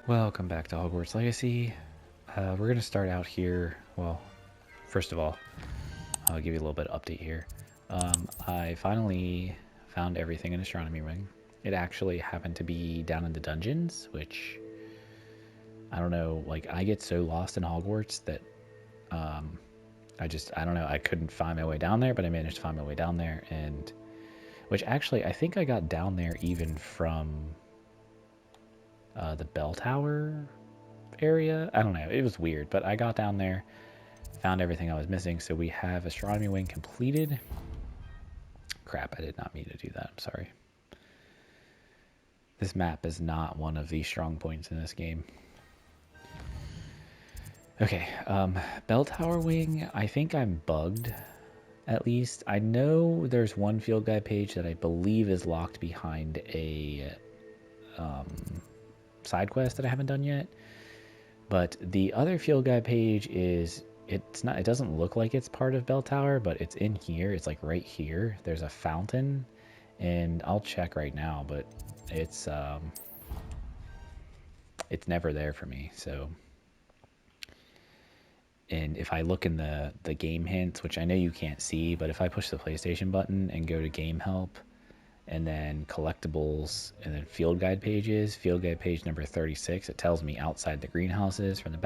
Welcome back to Hogwarts Legacy. We're going to start out here. Well, first of all, I'll give you a little bit of update here. I finally found everything in Astronomy Wing. It actually happened to be down in the dungeons, which, I don't know, like, I get so lost in Hogwarts that I don't know, I couldn't find my way down there, but I managed to find my way down there, and, which actually, I think I got down there even from the bell tower area. I don't know. It was weird, but I got down there, found everything I was missing. So we have Astronomy Wing completed. Crap, I did not mean to do that. I'm sorry. This map is not one of the strong points in this game. Okay, bell tower wing. I think I'm bugged. At least I know there's one field guide page that I believe is locked behind a side quest that I haven't done yet. But the other field guide page is, it doesn't look like it's part of Bell Tower, but it's in here. It's like right here. There's a fountain, and I'll check right now, but it's never there for me. So, and if I look in the game hints, which I know you can't see, but if I push the PlayStation button and go to game help, and then collectibles, and then field guide pages, field guide page number 36, it tells me outside the greenhouses, from the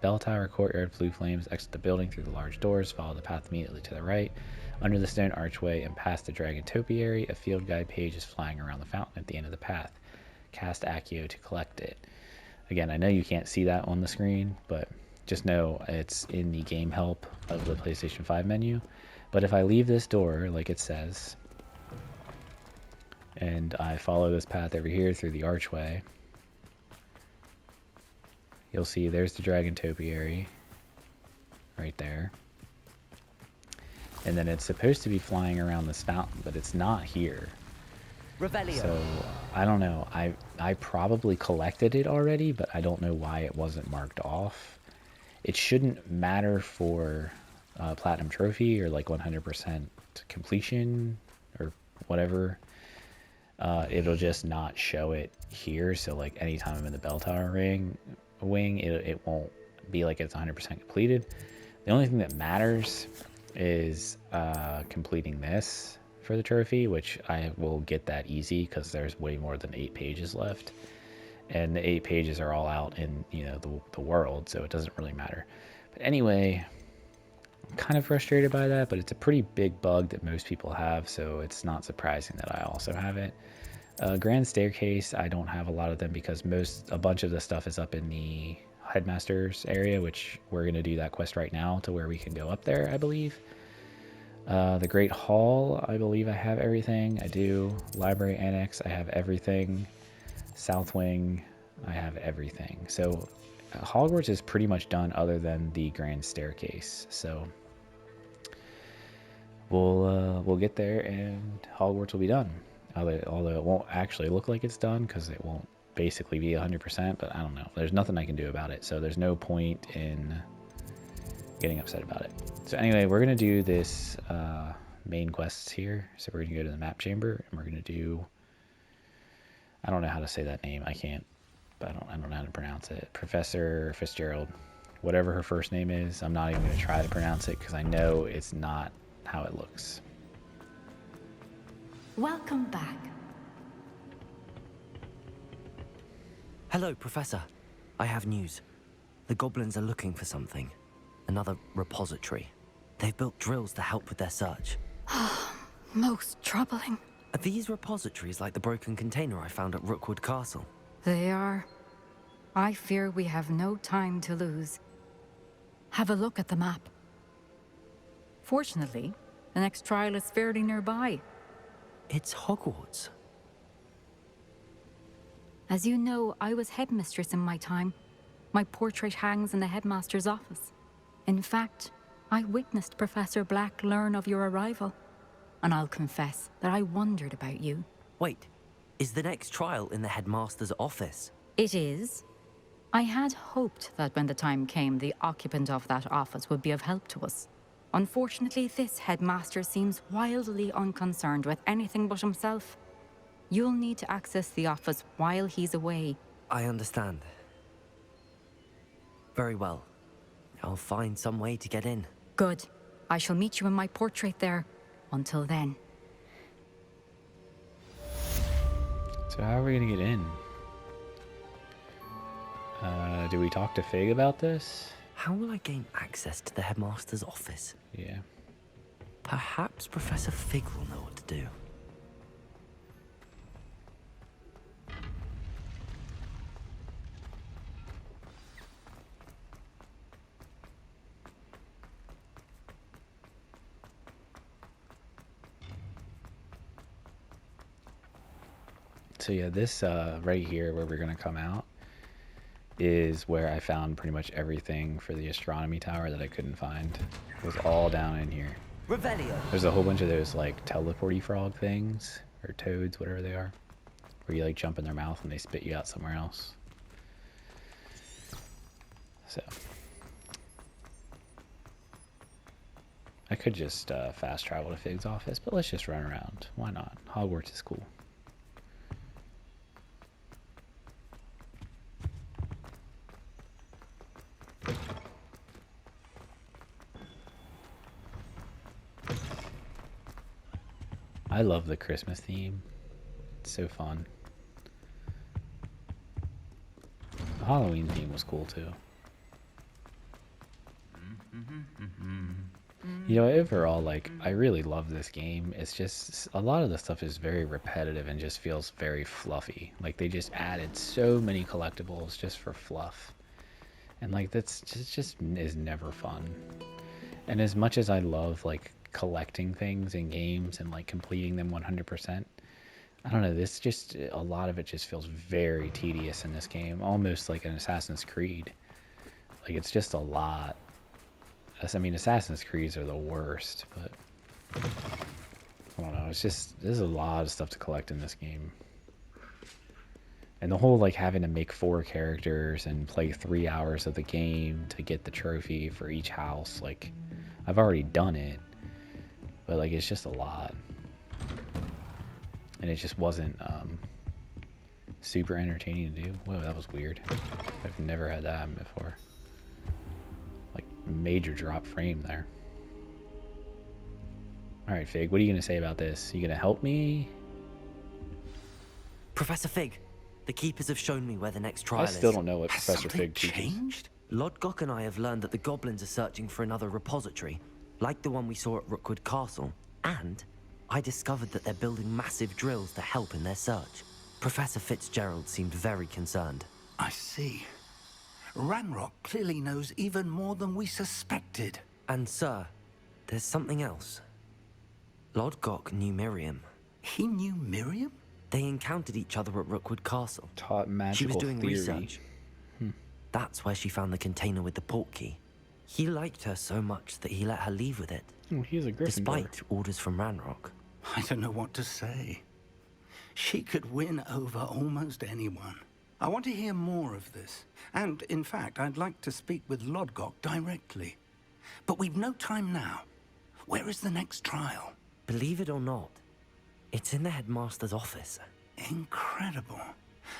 bell tower courtyard, blue flames, exit the building through the large doors, follow the path immediately to the right, under the stone archway, and past the dragon topiary. A field guide page is flying around the fountain at the end of the path. Cast Accio to collect it. Again, I know you can't see that on the screen, but just know it's in the game help of the PlayStation 5 menu. But if I leave this door, like it says, and I follow this path over here through the archway, you'll see there's the dragon topiary right there. And then it's supposed to be flying around this fountain, but it's not here. Revelio. So I don't know. I probably collected it already, but I don't know why it wasn't marked off. It shouldn't matter for platinum trophy or like 100% completion or whatever. It'll just not show it here. So like anytime I'm in the bell tower wing, it won't be like it's 100% completed. The only thing that matters is completing this for the trophy, which I will get that easy because there's way more than 8 pages left, and the 8 pages are all out in the world, so it doesn't really matter. But anyway, I'm kind of frustrated by that, but it's a pretty big bug that most people have, so it's not surprising that I also have it. Grand Staircase, I don't have a lot of them because a bunch of the stuff is up in the Headmaster's area, which we're going to do that quest right now to where we can go up there, I believe. The Great Hall, I believe I have everything. I do. Library Annex, I have everything. South Wing, I have everything. So Hogwarts is pretty much done other than the Grand Staircase. So we'll get there and Hogwarts will be done. Although it won't actually look like it's done because it won't basically be 100%, but I don't know. There's nothing I can do about it, so there's no point in getting upset about it. So anyway, we're going to do this main quests here. So we're going to go to the map chamber, and we're going to do... I don't know how to say that name. I can't, but I don't know how to pronounce it. Professor Fitzgerald. Whatever her first name is, I'm not even going to try to pronounce it because I know it's not how it looks. Welcome back. Hello, Professor. I have news. The goblins are looking for something. Another repository. They've built drills to help with their search. Most troubling. Are these repositories like the broken container I found at Rookwood Castle? They are. I fear we have no time to lose. Have a look at the map. Fortunately, the next trial is fairly nearby. It's Hogwarts. As you know, I was headmistress in my time. My portrait hangs in the headmaster's office. In fact, I witnessed Professor Black learn of your arrival. And I'll confess that I wondered about you. Wait, is the next trial in the headmaster's office? It is. I had hoped that when the time came, the occupant of that office would be of help to us. Unfortunately, this headmaster seems wildly unconcerned with anything but himself. You'll need to access the office while he's away. I understand. Very well. I'll find some way to get in. Good. I shall meet you in my portrait there. Until then. So how are we gonna get in? Do we talk to Fig about this? How will I gain access to the headmaster's office? Yeah. Perhaps Professor Fig will know what to do. So yeah, this right here where we're gonna come out is where I found pretty much everything for the astronomy tower that I couldn't find. It was all down in here. Revelio. There's a whole bunch of those like teleporty frog things, or toads, whatever they are, where you like jump in their mouth and they spit you out somewhere else. So I could just fast travel to Fig's office, but let's just run around. Why not? Hogwarts is cool. I love the Christmas theme. It's so fun. The Halloween theme was cool too. You know, overall, like, I really love this game. It's just, a lot of the stuff is very repetitive and just feels very fluffy. Like, they just added so many collectibles just for fluff. And, like, that's just is never fun. And as much as I love, like, collecting things in games and, like, completing them 100%, I don't know, this just, a lot of it just feels very tedious in this game. Almost like an Assassin's Creed. Like, it's just a lot. I mean, Assassin's Creeds are the worst, but I don't know. It's just, there's a lot of stuff to collect in this game. And the whole, like, having to make 4 characters and play 3 hours of the game to get the trophy for each house, like, I've already done it, but, like, it's just a lot. And it just wasn't super entertaining to do. Whoa, that was weird. I've never had that happen before. Major drop frame there. Alright, Fig, what are you going to say about this? You going to help me? Professor Fig, the Keepers have shown me where the next trial is. I still don't know what Has Professor something Fig teaches. changed? Lodgok and I have learned that the goblins are searching for another repository, like the one we saw at Rookwood Castle. And I discovered that they're building massive drills to help in their search. Professor Fitzgerald seemed very concerned. I see. Ranrock clearly knows even more than we suspected. And sir, there's something else. Lodgok knew Miriam. He knew Miriam? They encountered each other at Rookwood Castle. Taught magical She was doing theory. research. That's where she found the container with the port key. He liked her so much that he let her leave with it, Oh, he's a Gryffindor. despite orders from Ranrock. I don't know what to say. She could win over almost anyone. I want to hear more of this. And, in fact, I'd like to speak with Lodgok directly. But we've no time now. Where is the next trial? Believe it or not, it's in the headmaster's office. Incredible.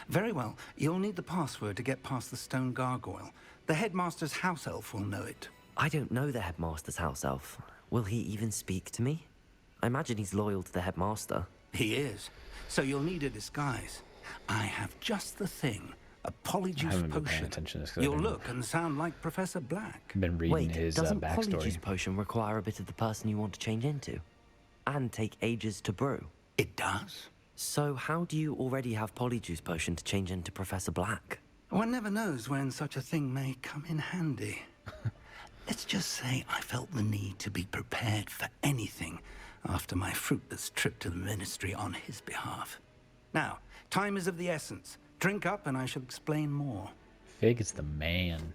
Very well. You'll need the password to get past the stone gargoyle. The headmaster's house elf will know it. I don't know the headmaster's house elf. Will he even speak to me? I imagine he's loyal to the headmaster. He is. So you'll need a disguise. I have just the thing. A polyjuice haven't been paying potion. attention to this 'cause I've You'll been- look and sound like Professor Black. Been reading Wait, his doesn't backstory. Polyjuice potion require a bit of the person you want to change into? And take ages to brew? It does. So how do you already have Polyjuice potion to change into Professor Black? One never knows when such a thing may come in handy. Let's just say I felt the need to be prepared for anything after my fruitless trip to the ministry on his behalf. Now, time is of the essence. Drink up and I shall explain more. Fig is the man.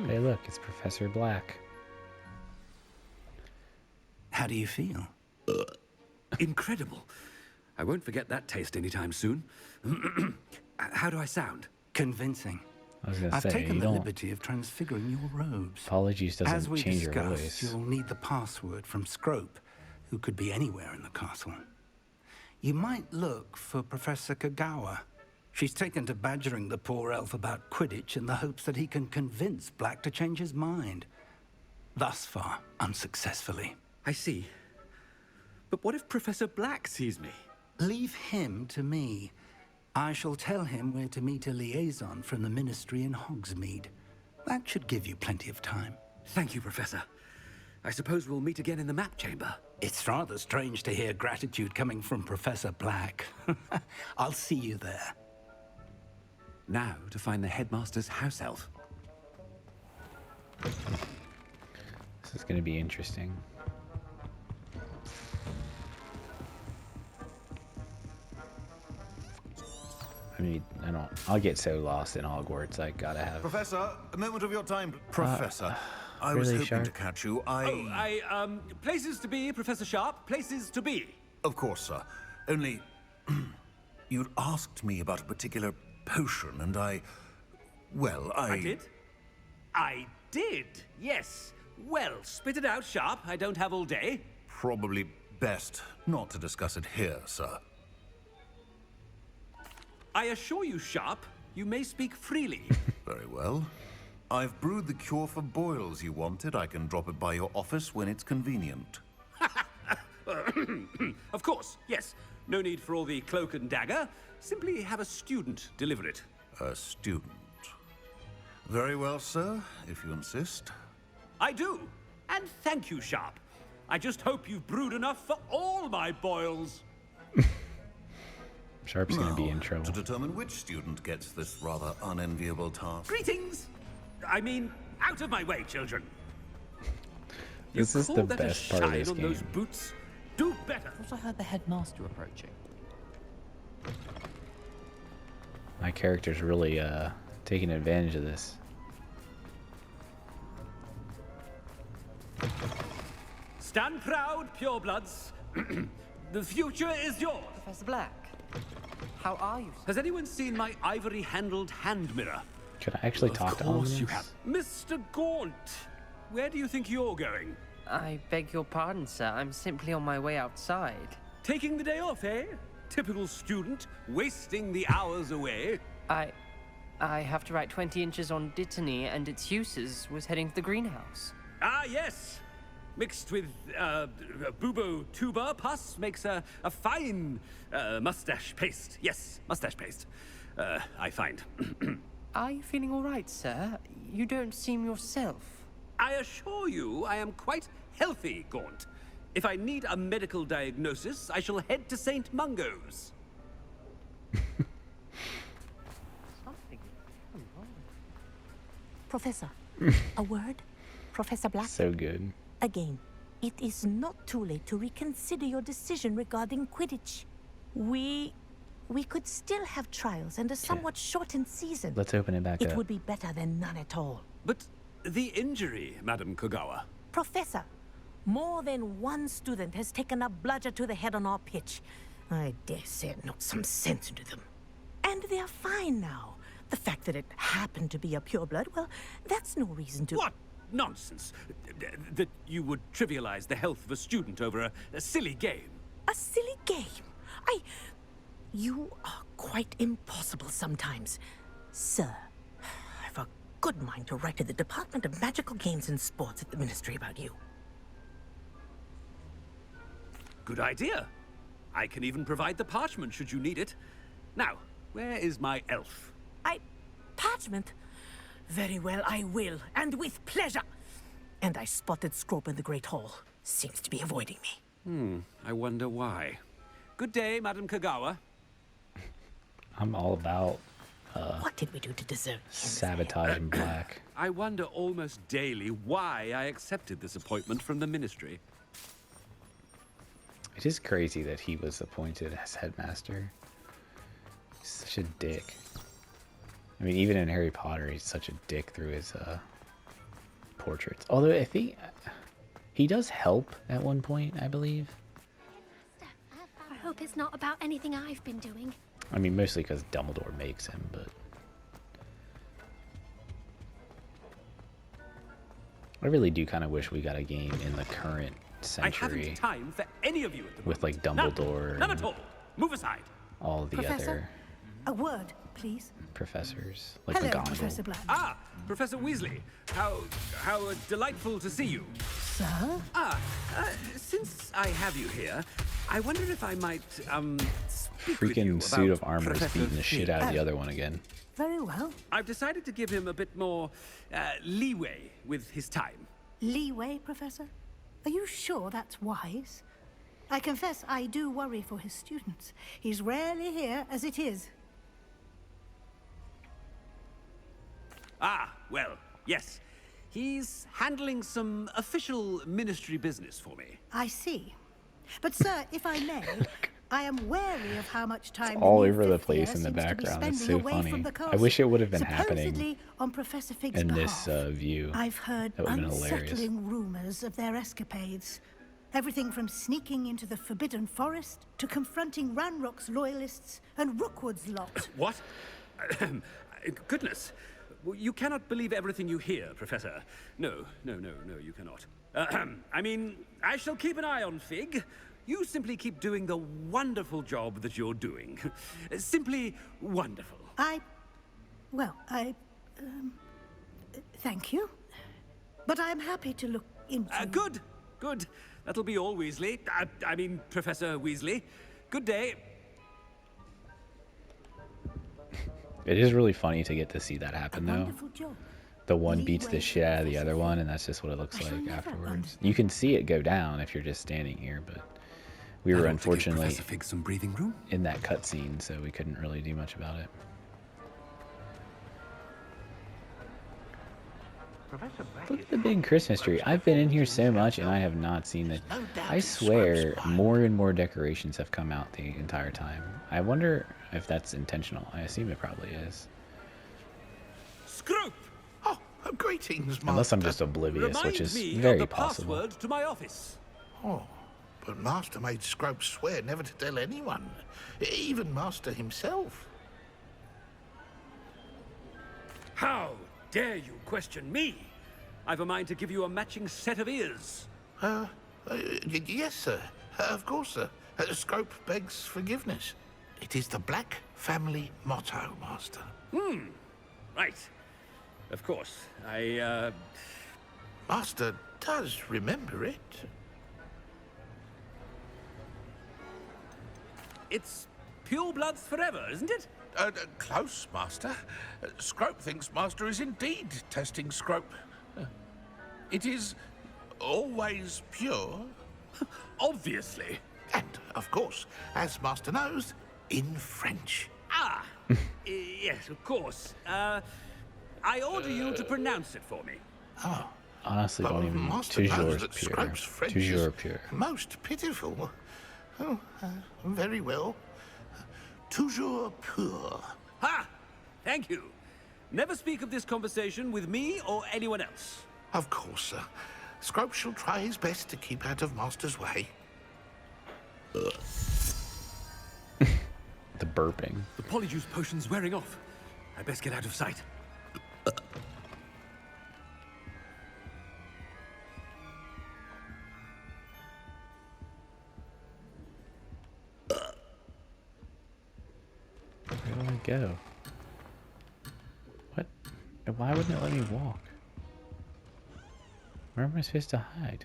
Hey, look, it's Professor Black. How do you feel? Incredible. I won't forget that taste anytime soon. How do I sound? Convincing. I was gonna I've say, taken you the don't. liberty of transfiguring your robes. Apologies As doesn't we change your discussed, voice. you'll need the password from Scrope, who could be anywhere in the castle. You might look for Professor Kagawa. She's taken to badgering the poor elf about Quidditch in the hopes that he can convince Black to change his mind. Thus far, unsuccessfully. I see. But what if Professor Black sees me? Leave him to me. I shall tell him where to meet a liaison from the Ministry in Hogsmeade. That should give you plenty of time. Thank you, Professor. I suppose we'll meet again in the map chamber. It's rather strange to hear gratitude coming from Professor Black. I'll see you there. Now to find the headmaster's house elf. This is gonna be interesting. I mean, I'll get so lost in Hogwarts, I gotta have... Professor, a moment of your time. Professor, I really, was hoping Sharp? to catch you. Places to be, Professor Sharp. Places to be. Of course, sir. Only, you'd asked me about a particular potion, and well, I did, yes. Well, spit it out, Sharp. I don't have all day. Probably best not to discuss it here, sir. I assure you, Sharp, you may speak freely. Very well. I've brewed the cure for boils you wanted. I can drop it by your office when it's convenient. Of course, yes. No need for all the cloak and dagger. Simply have a student deliver it. A student. Very well, sir, if you insist. I do. And thank you, Sharp. I just hope you've brewed enough for all my boils. Sharp's gonna be in Now, trouble. to determine which student gets this rather unenviable task. Greetings! I mean, out of my way, children. This You is call the that best a part of shine this on those game. boots? Do better. I heard the headmaster approaching. My character's really taking advantage of this. Stand proud, purebloods. The future is yours. Professor Black, how are you, sir? Has anyone seen my ivory-handled hand mirror? Could I actually talk to Of course Ominous? you have. Mr. Gaunt, where do you think you're going? I beg your pardon, sir. I'm simply on my way outside. Taking the day off, eh? Typical student, wasting the hours away. I have to write 20 inches on Dittany and its uses. Was heading to the greenhouse. Ah, yes. Mixed with bubo tuber pus makes a fine mustache paste. Yes, mustache paste. I find. Are you feeling all right, sir? You don't seem yourself. I assure you I am quite healthy, Gaunt. If I need a medical diagnosis, I shall head to St. Mungo's. Professor, a word? Professor Black? So good. Again, it is not too late to reconsider your decision regarding Quidditch. We could still have trials and a somewhat shortened season. Let's open it back It up. would be better than none at all. But the injury, Madam Kogawa. Professor, more than one student has taken a bludger to the head on our pitch. I dare say it knocked some sense into them. And they're fine now. The fact that it happened to be a pureblood, well, that's no reason to... What nonsense! That you would trivialize the health of a student over a silly game. A silly game? You are quite impossible sometimes. Sir, I've a good mind to write to the Department of Magical Games and Sports at the Ministry about you. Good idea. I can even provide the parchment should you need it. Now, where is my elf? Parchment? Very well, I will, and with pleasure. And I spotted Scrope in the Great Hall. Seems to be avoiding me. I wonder why. Good day, Madam Kagawa. I'm all about What did we do to deserve him? sabotaging Black. I wonder almost daily why I accepted this appointment from the Ministry. It is crazy that he was appointed as headmaster. He's such a dick. I mean, even in Harry Potter, he's such a dick through his portraits. Although I think he does help at one point, I believe. I hope it's not about anything I've been doing. I mean, mostly because Dumbledore makes him, but I really do kind of wish we got a game in the current I haven't century time for any of you at the with like moment. Dumbledore None at and all. Move aside. all the Professor? other A word, please. professors, like Hello, McGonagall. Professor Black. Ah, Professor Weasley. How delightful to see you. Sir? Since I have you here, I wonder if I might speak with you Freaking about suit of armor is Professor beating the shit out of the other one again. Very well. I've decided to give him a bit more leeway with his time. Leeway, Professor? Are you sure that's wise? I confess I do worry for his students. He's rarely here as it is. Ah, well, yes. He's handling some official ministry business for me. I see. But, sir, if I may, I am wary of how much time It's all new over the fifth place year in the seems to be background. It's spending so away funny. from the I wish it castle, would have been happening supposedly on Professor Fig's in behalf. this view. I've heard That would have been hilarious. unsettling rumors of their escapades. Everything from sneaking into the Forbidden Forest to confronting Ranrock's loyalists and Rookwood's lot. What? Goodness. You cannot believe everything you hear, Professor. No, you cannot. I mean, I shall keep an eye on Fig. You simply keep doing the wonderful job that you're doing. Simply wonderful. Thank you. But I'm happy to look into... Good. That'll be all, Weasley. I mean, Professor Weasley. Good day. It is really funny to get to see that happen, though. Wonderful job. The one beats the shit out of the other one, and that's just what it looks like afterwards. You can see it go down if you're just standing here, but we were unfortunately Professor Fig some breathing room. in that cutscene, so we couldn't really do much about it. Look at the big Christmas tree. I've been in here so much, and I have not seen it. I swear, more and more decorations have come out the entire time. I wonder if that's intentional. I assume it probably is. Scroop! Oh, greetings, Master. Unless I'm just oblivious, Remind which is me very of the possible. password to my office. Oh, but Master made Scrope swear never to tell anyone, even Master himself. How dare you question me? I've a mind to give you a matching set of ears. Yes, sir. Of course, sir. Scrope begs forgiveness. It is the Black family motto, Master. Right. Of course. Master does remember it. It's pure bloods forever, isn't it? Close, Master. Scrope thinks Master is indeed testing Scrope. It is always pure. Obviously. And, of course, as Master knows, in French. Ah, yes, of course. I order you to pronounce it for me. Honestly, don't even. Master knows Toujours that pure. Scrope's French Toujours is pure. most pitiful. Oh, very well. Toujours pur. Ha! Thank you. Never speak of this conversation with me or anyone else. Of course, sir. Scrope shall try his best to keep out of Master's way. The burping. The polyjuice potion's wearing off. I best get out of sight. Where do I go? What? Why wouldn't it let me walk? Where am I supposed to hide?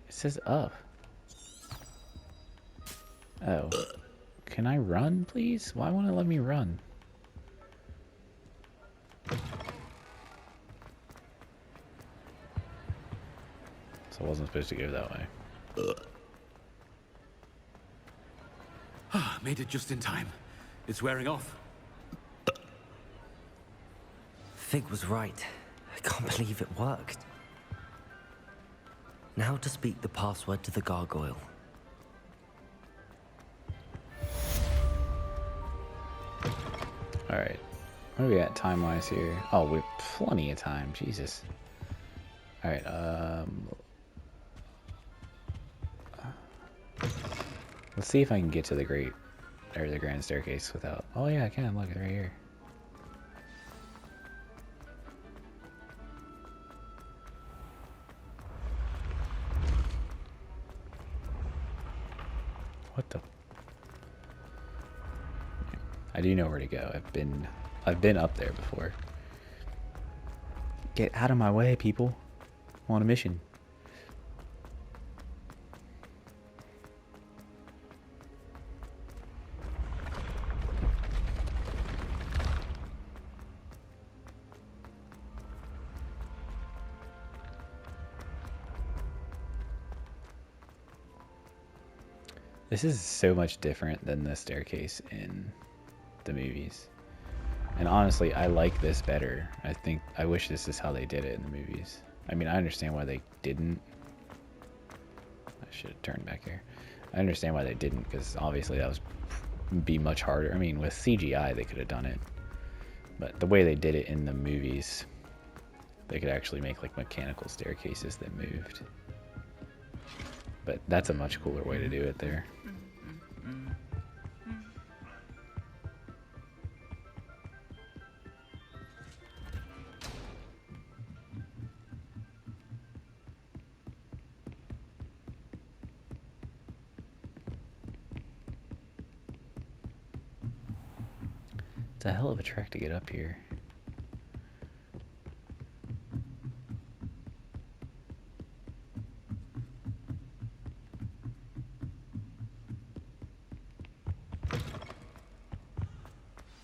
It says up. Oh. Can I run, please? Why won't it let me run? So I wasn't supposed to go that way. Made it just in time. It's wearing off. Fig was right. I can't believe it worked. Now to speak the password to the gargoyle. Alright. What are we at time-wise here? Oh, we have plenty of time. Jesus. Alright, let's see if I can get to the the grand staircase without... Oh yeah, I can. Look, right here. What the? I do know where to go. I've been up there before. Get out of my way, people. I'm on a mission. This is so much different than the staircase in the movies. And honestly, I like this better. I wish this is how they did it in the movies. I mean, I understand why they didn't. I should have turned back here. I understand why they didn't, because obviously that would be much harder. I mean, with CGI, they could have done it. But the way they did it in the movies, they could actually make like mechanical staircases that moved. But that's a much cooler way to do it there. It's a hell of a trek to get up here.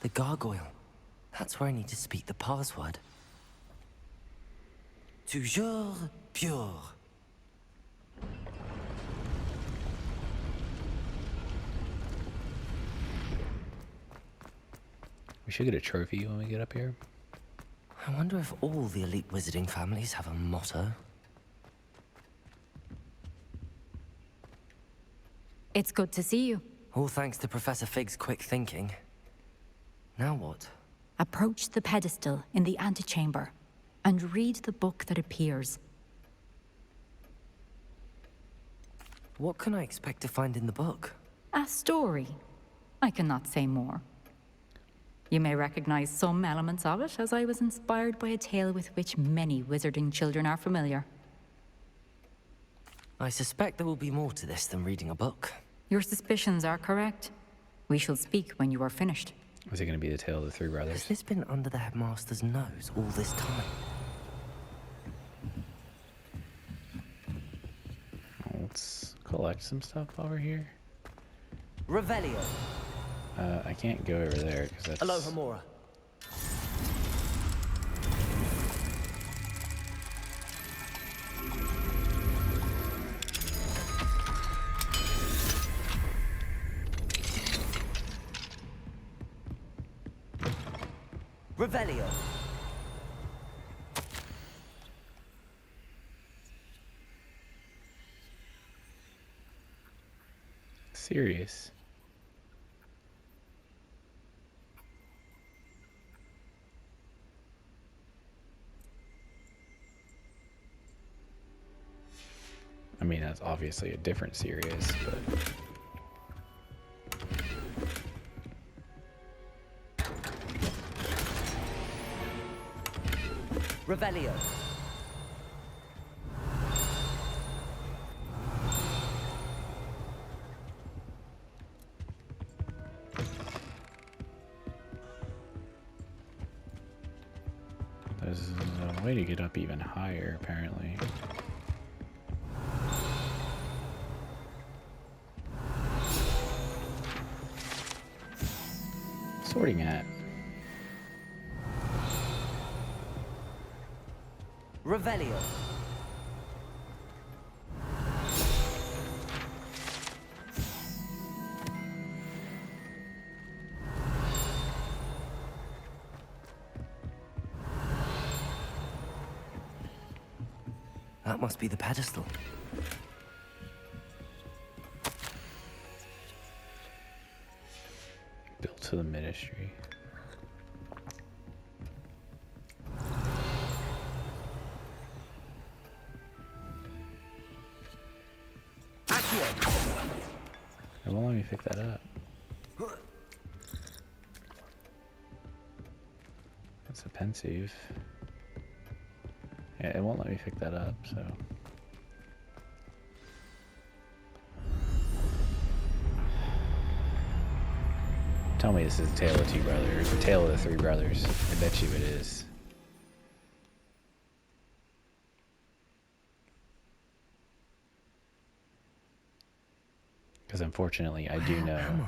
The gargoyle. That's where I need to speak the password. Toujours pure. We should get a trophy when we get up here. I wonder if all the elite wizarding families have a motto. It's good to see you. All thanks to Professor Fig's quick thinking. Now what? Approach the pedestal in the antechamber and read the book that appears. What can I expect to find in the book? A story. I cannot say more. You may recognize some elements of it, as I was inspired by a tale with which many wizarding children are familiar. I suspect there will be more to this than reading a book. Your suspicions are correct. We shall speak when you are finished. Is it going to be the tale of the three brothers? Has this been under the headmaster's nose all this time? Let's collect some stuff over here. Revelio. I can't go over there because that's... Alohomora. Revelio. Serious. I mean, that's obviously a different Sirius, but... Revelio. There's a way to get up even higher, apparently. Sorting hat. Revelio. That must be the pedestal. Built to the ministry. It won't let me pick that up. That's a pensive. Yeah, it won't let me pick that up, so... Tell me this is a Tale of Two Brothers, a Tale of the Three Brothers. I bet you it is. Because unfortunately, I do know you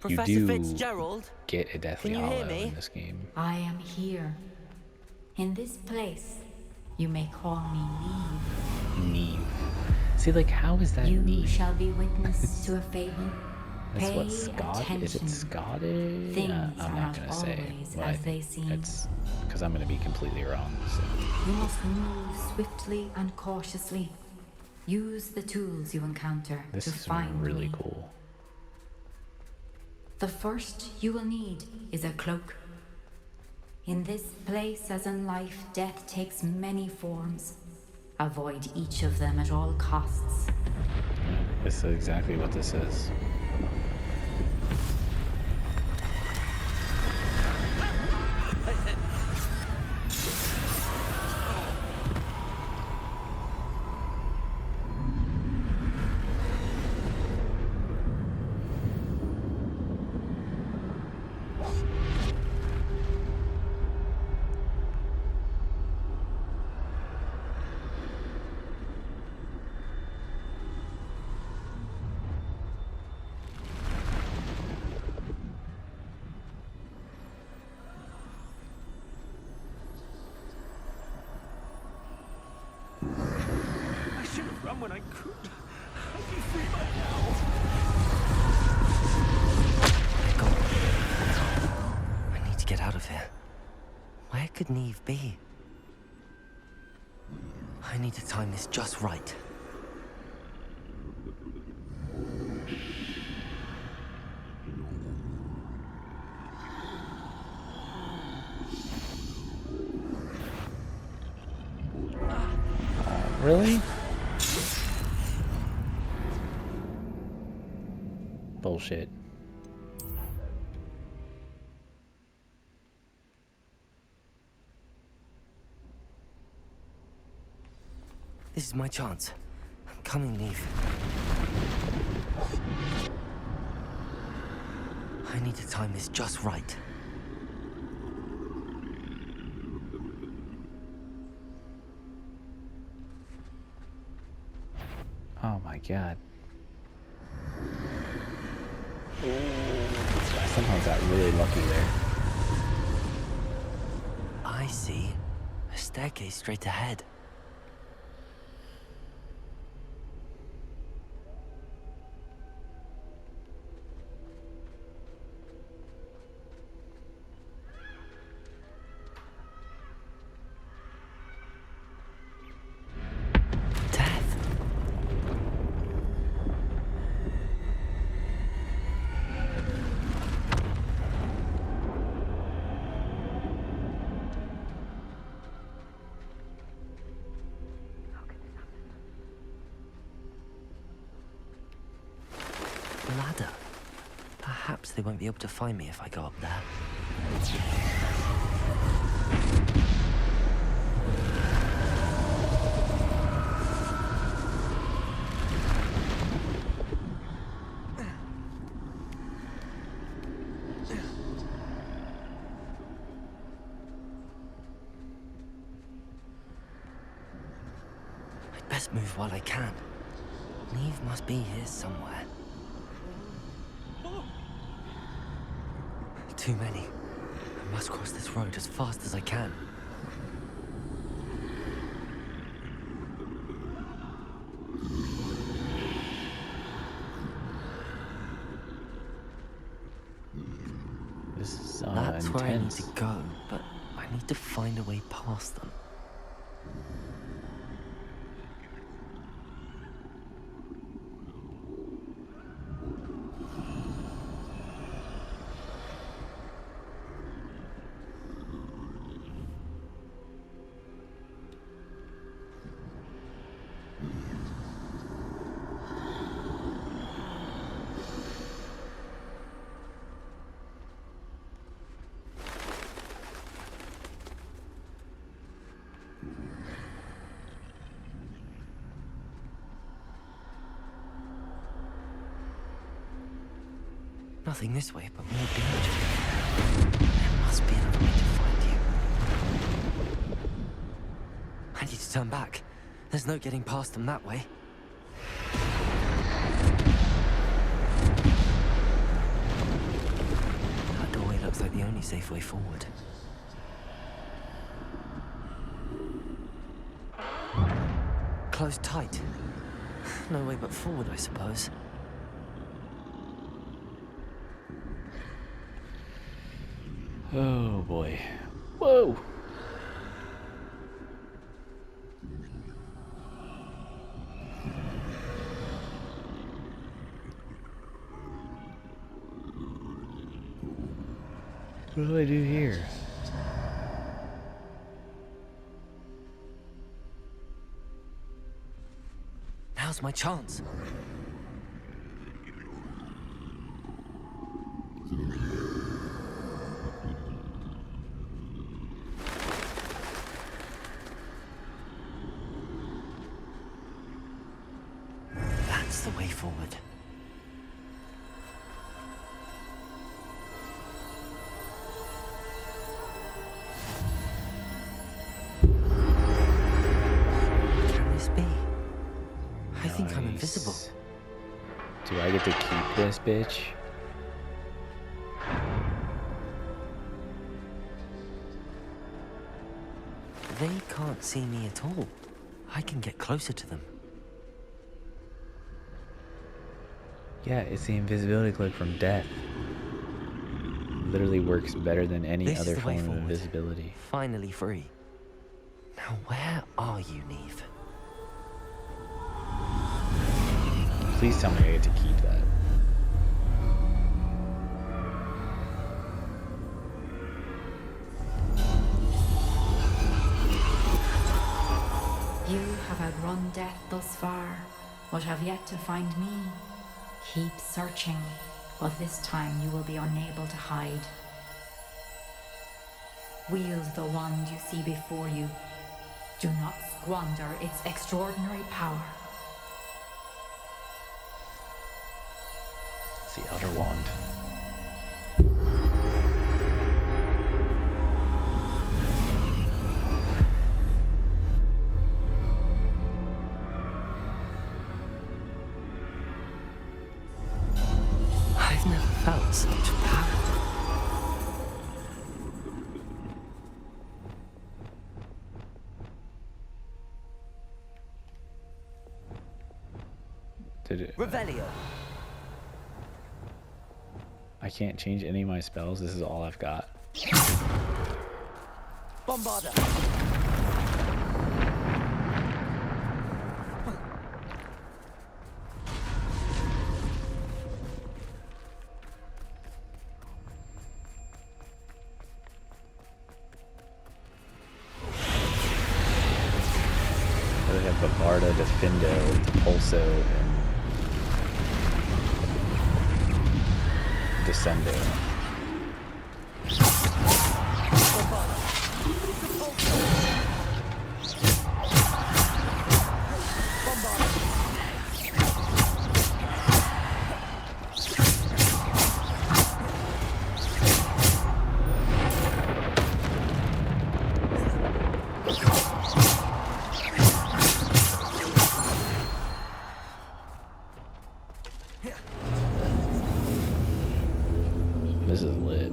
Professor do Fitzgerald? get a Deathly Can you hear Hallow me? in this game. I am here. In this place, you may call me Neve. Neve. See, like, how is that You Neve? shall be witness to a fable. That's what Pay Scott? Is it attention. Scottish? Things I'm are not not gonna say always what I as they think. seem. It's because I'm gonna be completely wrong. So. You must move swiftly and cautiously. Use the tools you encounter This to is find really me. cool. The first you will need is a cloak. In this place, as in life, death takes many forms. Avoid each of them at all costs. Yeah, this is exactly what this is. I should have run when I could. I'd be free by now. I need to get out of here. Where could Neve be? I need to time this just right. Really? Bullshit. This is my chance. I'm coming, Neve. I need to time this just right. Oh my god. I somehow got really lucky there. I see. A staircase straight ahead. Death. Ladder. Perhaps they won't be able to find me if I go up there. I'd best move while I can. Neve must be here somewhere. Too many. I must cross this road as fast as I can. This is That's where I need intense. to go, but I need to find a way past them. Nothing this way, but more danger. There must be another way to find you. I need to turn back. There's no getting past them that way. That doorway looks like the only safe way forward. Closed tight. No way but forward, I suppose. Oh boy. Whoa! What do I do here? Now's my chance. That's the way forward. Can this be? I think I'm invisible. Do I get to keep this bitch? They can't see me at all. I can get closer to them. Yeah, it's the invisibility cloak from Death. Literally works better than any This is other the way form of forward. invisibility. Finally free. Now where are you, Neve? Please tell me I get to keep that. You have outrun death thus far, but have yet to find me. Keep searching, but this time you will be unable to hide. Wield the wand you see before you. Do not squander its extraordinary power. It's the Elder Wand. I've never felt such power. Did it? Revelio. I can't change any of my spells. This is all I've got. Bombarda. So they have Bombarda, Defendo, Pulso, and Descendo. This is lit.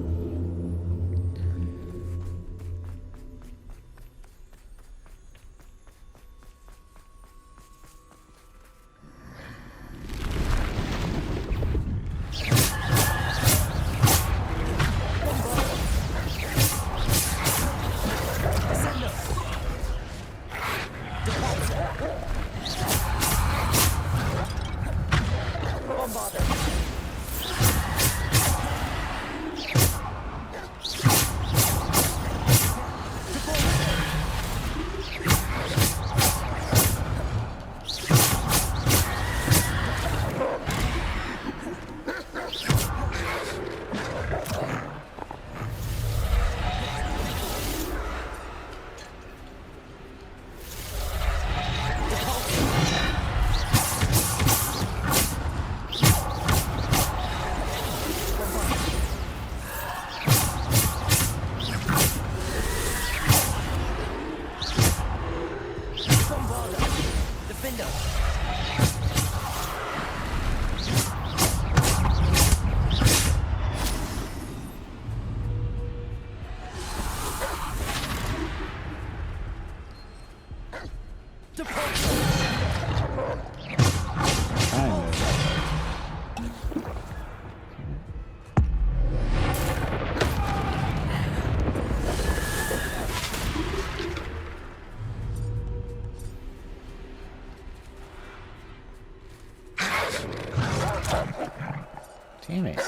Damn it. I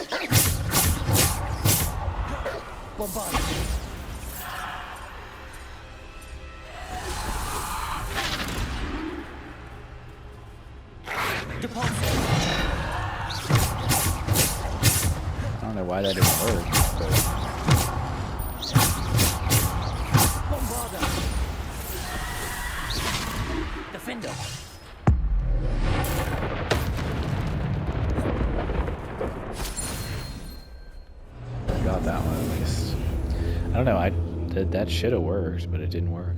don't know why that didn't work, but... Defender. Got that one at least. I don't know, that should have worked, but it didn't work.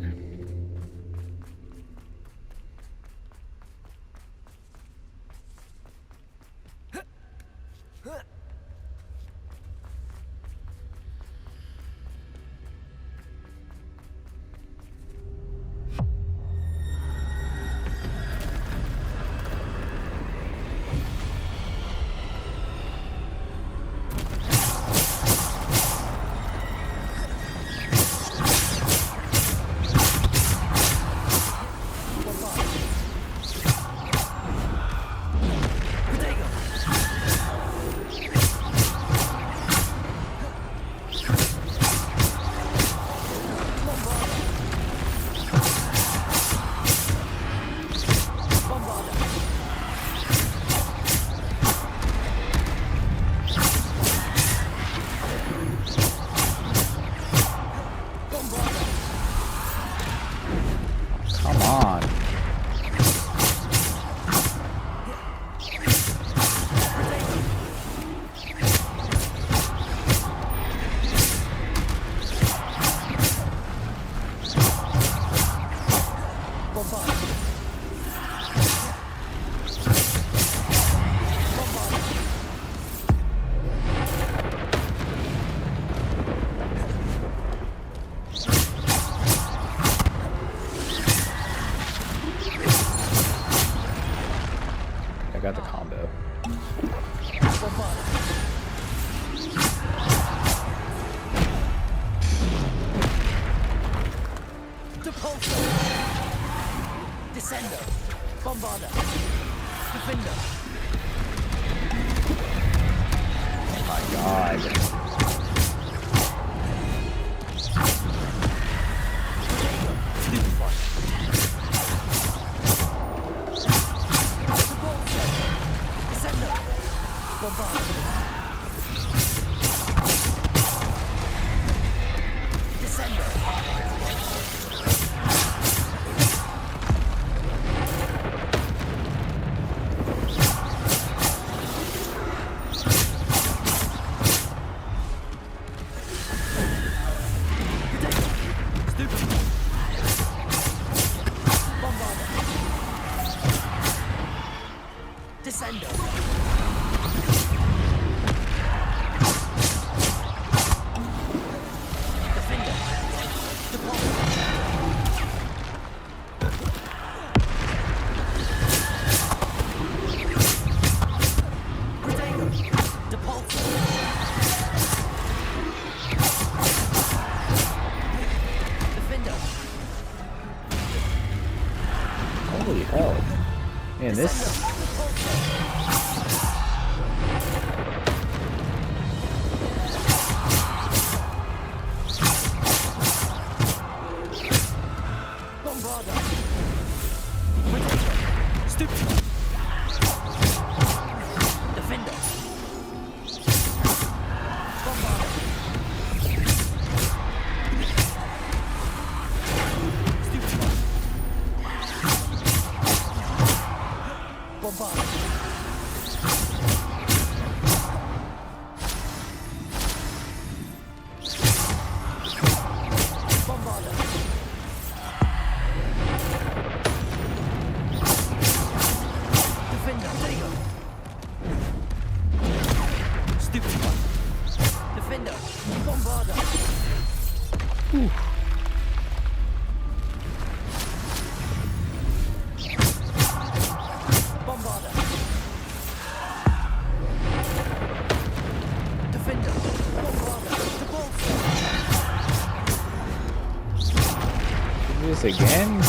I got the combo. Descender. Bombarder. Defender. Oh my god. Holy hell. Man, this... Again?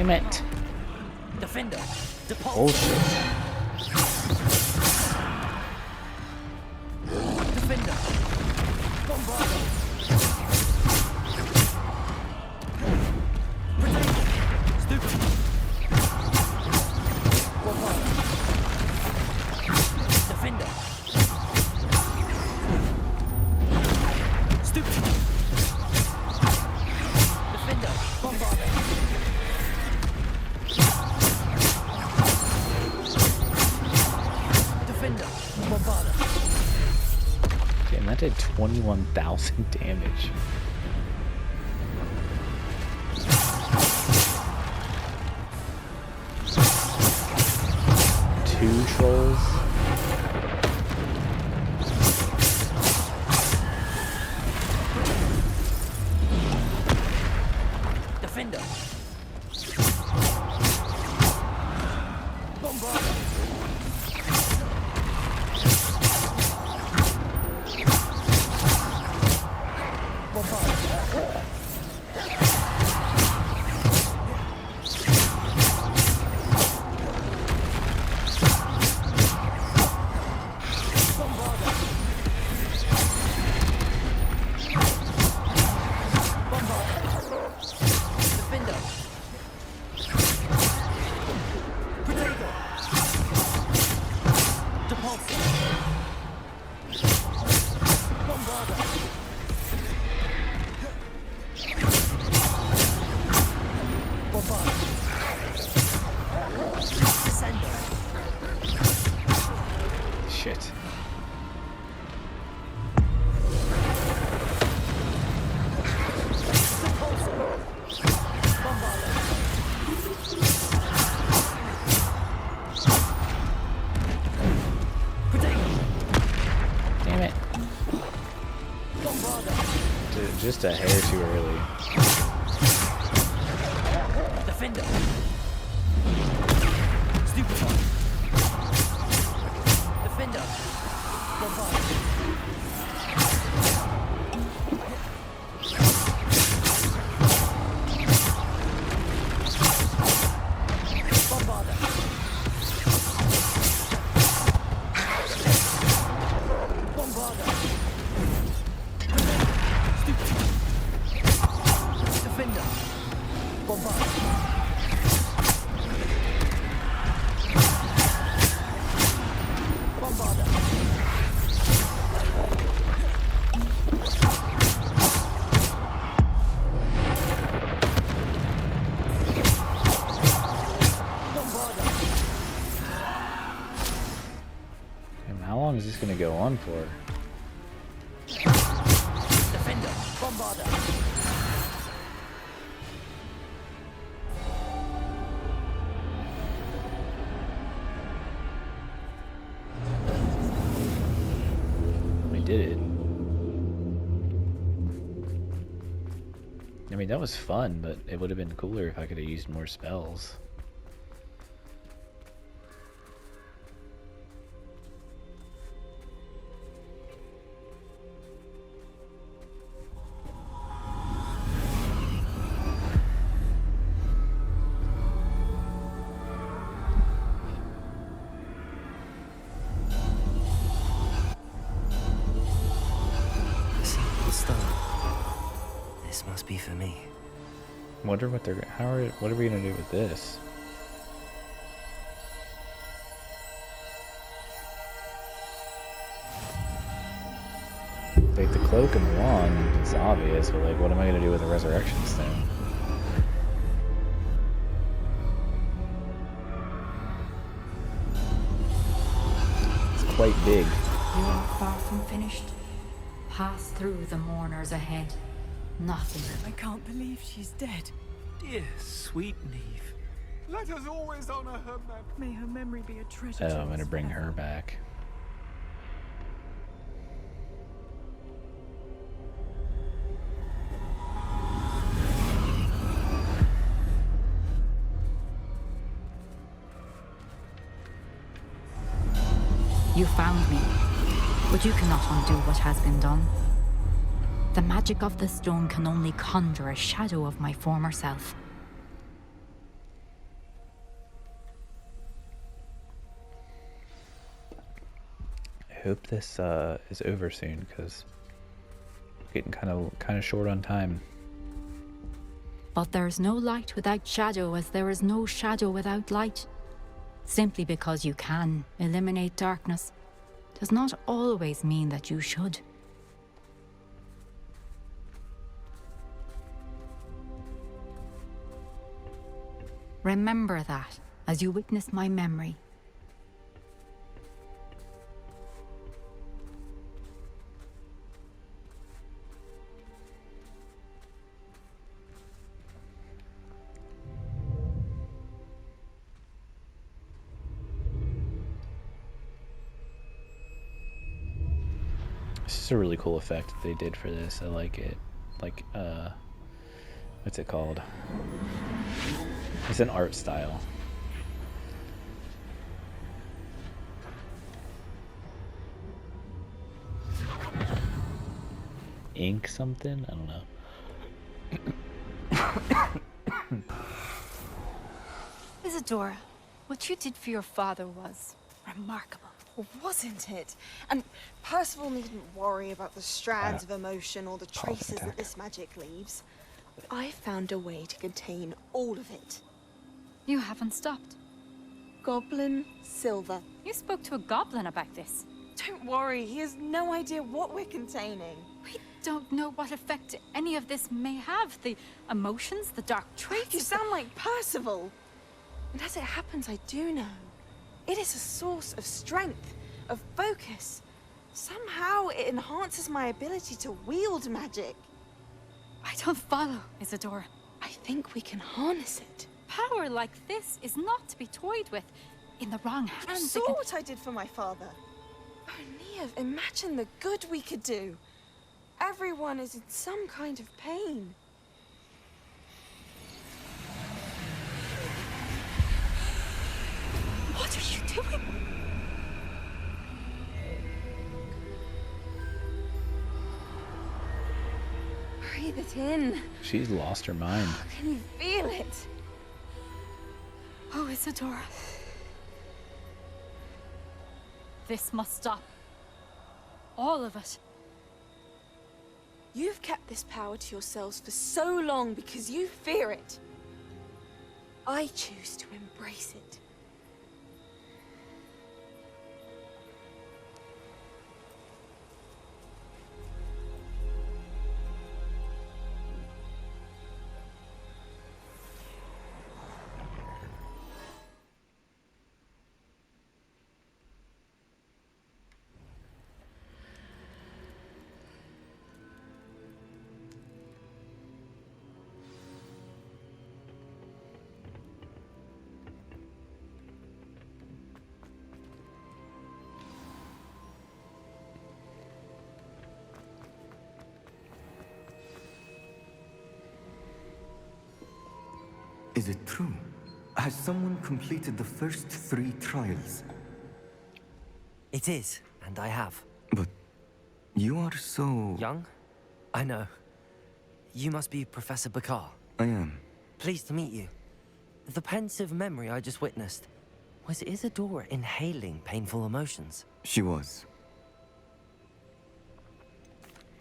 Damn it. Defender, depart. Bullshit. Defender, bombarder. Protect. Stupid. Bombarder. Defender. Stupid. Defender, bombarder. Defender, bombarder. Damn, that did 21,000 damage. Two trolls. Defender. Bombarder. Shit. Damn it. Just a hair too early. Defender. Stupefy. Defender. Bombarder. Bombarder. Bombarder. Stupefy. Defender. Bombarder. Bombarder. Damn, how long is this gonna go on for? Defender. Bombarder. We did it. I mean, that was fun, but it would have been cooler if I could have used more spells. The stone. This must be for me. Wonder what they're what are we gonna do with this? Like the cloak and the wand, it's obvious, but like, what am I gonna do with the resurrection stone? It's quite big. You are far from finished. Pass through the mourners ahead. Nothing. I can't believe she's dead. Dear, sweet Neve. Let us always honor her memory. May her memory be a treasure. Oh, I'm gonna bring her back. You found me, but you cannot undo what has been done. The magic of the stone can only conjure a shadow of my former self. hope this is over soon, because getting kind of short on time. But there is no light without shadow, as there is no shadow without light. Simply because you can eliminate darkness does not always mean that you should. Remember that as you witness my memory. This is a really cool effect that they did for this. I like it. Like, what's it called? It's an art style. Ink something? I don't know. Isadora, what you did for your father was remarkable. Wasn't it? And Percival needn't worry about the strands of emotion or the traces that this magic leaves. I found a way to contain all of it. You haven't stopped. Goblin Silver. You spoke to a goblin about this. Don't worry, he has no idea what we're containing. We don't know what effect any of this may have. The emotions, the dark traits. You sound like Percival. And as it happens, I do know. It is a source of strength, of focus. Somehow it enhances my ability to wield magic. I don't follow, Isadora. I think we can harness it. Power like this is not to be toyed with. In the wrong You hands, saw what I did for my father. Oh, Neve, imagine the good we could do. Everyone is in some kind of pain. What are you doing? Breathe it in. She's lost her mind. Can you feel it? Oh, Isadora. This must stop. All of it. You've kept this power to yourselves for so long because you fear it. I choose to embrace it. Is it true? Has someone completed the first 3 trials? It is, and I have. But you are so... Young? I know. You must be Professor Bakar. I am. Pleased to meet you. The pensive memory I just witnessed, was Isadora inhaling painful emotions? She was.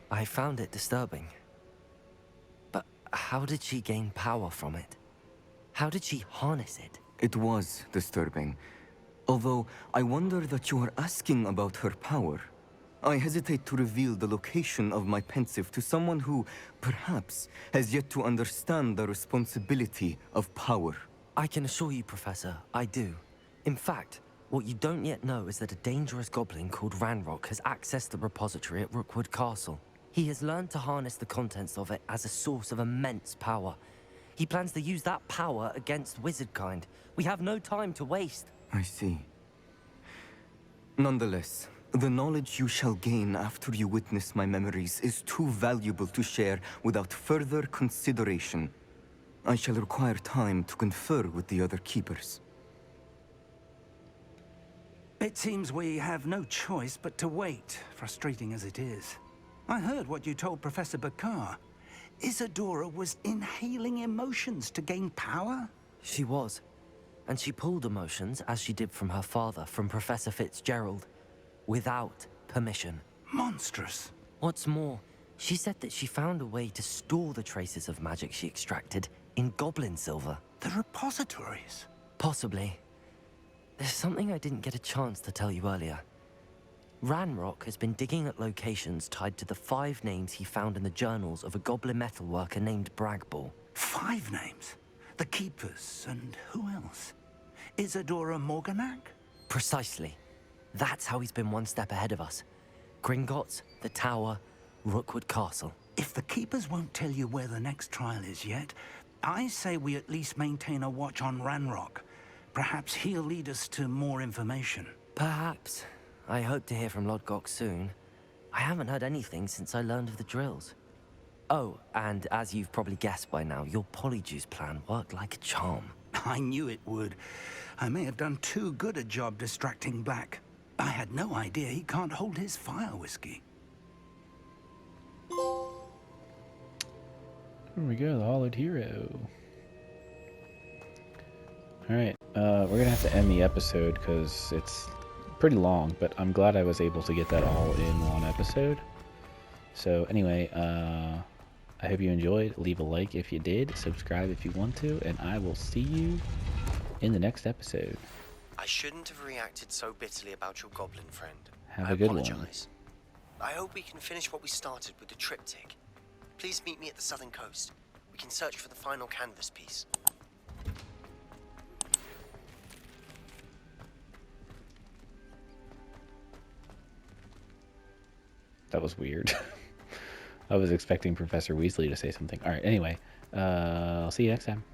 I found it disturbing. But how did she gain power from it? How did she harness it? It was disturbing. Although, I wonder that you are asking about her power. I hesitate to reveal the location of my pensive to someone who, perhaps, has yet to understand the responsibility of power. I can assure you, Professor, I do. In fact, what you don't yet know is that a dangerous goblin called Ranrock has accessed the repository at Rookwood Castle. He has learned to harness the contents of it as a source of immense power. He plans to use that power against wizardkind. We have no time to waste. I see. Nonetheless, the knowledge you shall gain after you witness my memories is too valuable to share without further consideration. I shall require time to confer with the other keepers. It seems we have no choice but to wait, frustrating as it is. I heard what you told Professor Bakar. Isadora was inhaling emotions to gain power? She was. And she pulled emotions, as she did from her father, from Professor Fitzgerald. without permission. Monstrous. What's more, she said that she found a way to store the traces of magic she extracted in goblin silver. The repositories? Possibly. There's something I didn't get a chance to tell you earlier. Ranrock has been digging at locations tied to the 5 names he found in the journals of a goblin metalworker named Bragball. 5 names? The Keepers, and who else? Isadora Morganac? Precisely. That's how he's been one step ahead of us. Gringotts, the Tower, Rookwood Castle. If the Keepers won't tell you where the next trial is yet, I say we at least maintain a watch on Ranrock. Perhaps he'll lead us to more information. Perhaps. I hope to hear from Lodgok soon. I haven't heard anything since I learned of the drills. Oh, and as you've probably guessed by now, your Polyjuice plan worked like a charm. I knew it would. I may have done too good a job distracting Black. I had no idea he can't hold his fire whiskey. Here we go, the Hallowed Hero. Alright, we're gonna have to end the episode because it's pretty long, but I'm glad I was able to get that all in one episode. So anyway, I hope you enjoyed. Leave a like if you did, subscribe if you want to, and I will see you in the next episode. I shouldn't have reacted so bitterly about your goblin friend. Have a good one. I hope we can finish what we started with the triptych. Please meet me at the southern coast. We can search for the final canvas piece. That was weird. I was expecting Professor Weasley to say something. Alright, anyway, I'll see you next time.